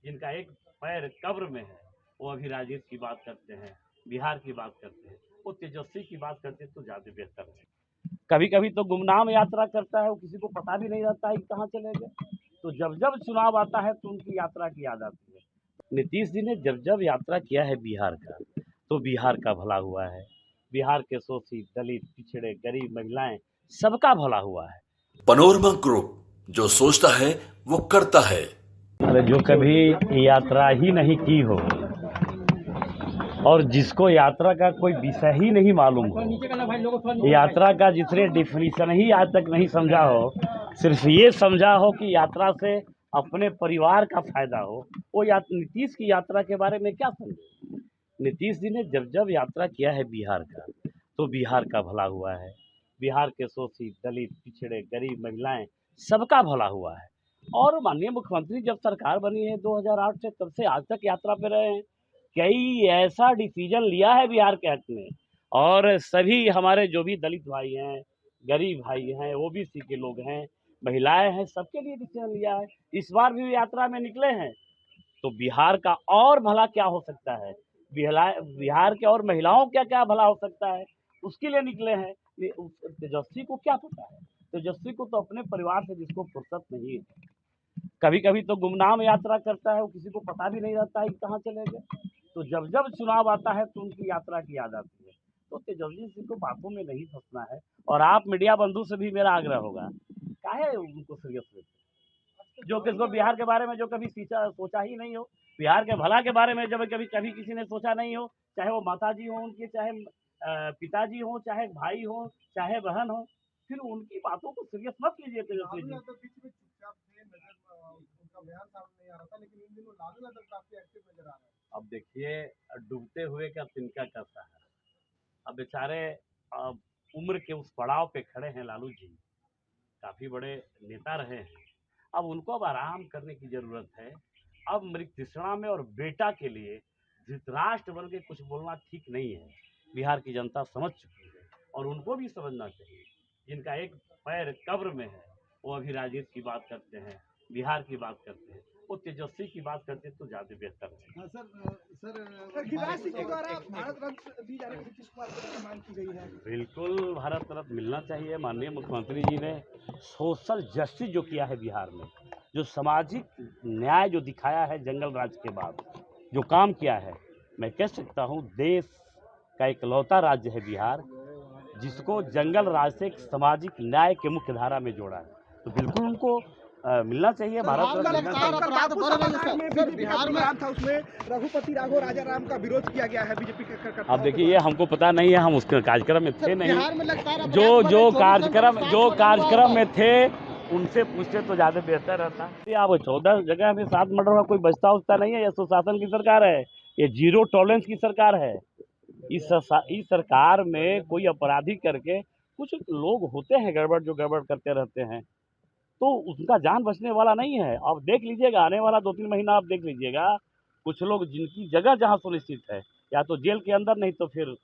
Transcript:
जिनका एक पैर कब्र में है, वो अभी राजनीति की बात करते हैं, बिहार की बात करते हैं, वो तेजस्वी की बात करते तो ज़्यादा बेहतर है। कभी कभी तो गुमनाम यात्रा करता है, वो किसी को पता भी नहीं रहता है कि कहाँ चले गए। तो जब जब चुनाव आता है तो उनकी यात्रा की याद आती है। नीतीश जी ने जब जब यात्रा किया है बिहार का, तो बिहार का भला हुआ है। बिहार के शोषित, दलित, पिछड़े, गरीब, महिलाएं, सबका भला हुआ है। पनोरमा ग्रुप, जो सोचता है वो करता है। अरे जो कभी यात्रा ही नहीं की हो और जिसको यात्रा का कोई विषय ही नहीं मालूम हो, यात्रा का जिसने डिफिनीशन ही आज तक नहीं समझा हो, सिर्फ ये समझा हो कि यात्रा से अपने परिवार का फायदा हो, वो नीतीश की यात्रा के बारे में क्या समझे। नीतीश जी ने जब जब यात्रा किया है बिहार का, तो बिहार का भला हुआ है। बिहार के शोषित, दलित, पिछड़े, गरीब, महिलाएं, सबका भला हुआ है। और माननीय मुख्यमंत्री जब सरकार बनी है 2008 से, तब से आज तक यात्रा पे रहे हैं। कई ऐसा डिसीजन लिया है बिहार के हक में, और सभी हमारे जो भी दलित भाई हैं, गरीब भाई हैं, ओबीसी के लोग हैं, महिलाएं हैं, सबके लिए डिसीजन लिया है। इस बार भी यात्रा में निकले हैं, तो बिहार का और भला क्या हो सकता है, बिहार के और महिलाओं क्या क्या भला हो सकता है, उसके लिए निकले हैं। तेजस्वी को क्या पता है? तेजस्वी को तो अपने परिवार से जिसको फुर्सत नहीं है। कभी कभी तो गुमनाम यात्रा करता है, वो किसी को पता भी नहीं रहता है कि कहाँ चले गए। तो जब जब चुनाव आता है तो उनकी यात्रा की याद आती है। तो तेजस्वी सिंह को बातों में नहीं फंसना है, और आप मीडिया बंधु से भी मेरा आग्रह होगा, काहे उनको सीरियस लेते, जो किसको बिहार के बारे में जो कभी सोचा ही नहीं हो, बिहार के भला के बारे में जब कभी कभी किसी ने सोचा नहीं हो, चाहे वो माताजी हो उनके, चाहे पिताजी हो, चाहे भाई हो, चाहे बहन हो, फिर उनकी बातों को सीरियस मत लीजिए तेजस्वी जी। अब देखिए, डूबते हुए का तिनका का सहारा। अब बेचारे अब उम्र के उस पड़ाव पे खड़े हैं लालू जी, काफी बड़े नेता रहे हैं। अब उनको अब आराम करने की जरूरत है। अब मृतृष्णा में और बेटा के लिए धृतराष्ट्र बन के कुछ बोलना ठीक नहीं है। बिहार की जनता समझ चुकी है, और उनको भी समझना चाहिए। जिनका एक पैर कब्र में है, वो अभी राजनीति की बात करते हैं, बिहार की बात करते हैं, वो तेजस्वी की बात करते हैं तो ज्यादा बेहतर है। बिल्कुल भारत रत्न मिलना चाहिए। माननीय मुख्यमंत्री जी ने सोशल जस्टिस जो किया है बिहार में, जो सामाजिक न्याय जो दिखाया है जंगल राज के बाद, जो काम किया है, मैं कह सकता हूँ देश का इकलौता राज्य है बिहार, जिसको जंगल राज से एक सामाजिक न्याय के मुख्य धारा में जोड़ा है। तो बिल्कुल उनको मिलना चाहिए भारत रत्न। बिहार में था, उसमें रघुपति राघव राजाराम का विरोध किया गया है बीजेपी के। अब देखिए, ये हमको पता नहीं है, हम उसके कार्यक्रम में थे नहीं। जो कार्यक्रम में थे उनसे पूछते तो ज्यादा बेहतर रहता। आप 14 जगह में 7 मर्डर का कोई बचता उचता नहीं है। ये सुशासन की सरकार है, ये जीरो टॉलरेंस की सरकार है। इस सरकार में कोई अपराधी करके कुछ लोग होते हैं गड़बड़, जो गड़बड़ करते रहते हैं, तो उनका जान बचने वाला नहीं है। आप देख लीजिएगा, आने वाला 2-3 महीना आप देख लीजिएगा, कुछ लोग जिनकी जगह जहां सुनिश्चित है, या तो जेल के अंदर, नहीं तो फिर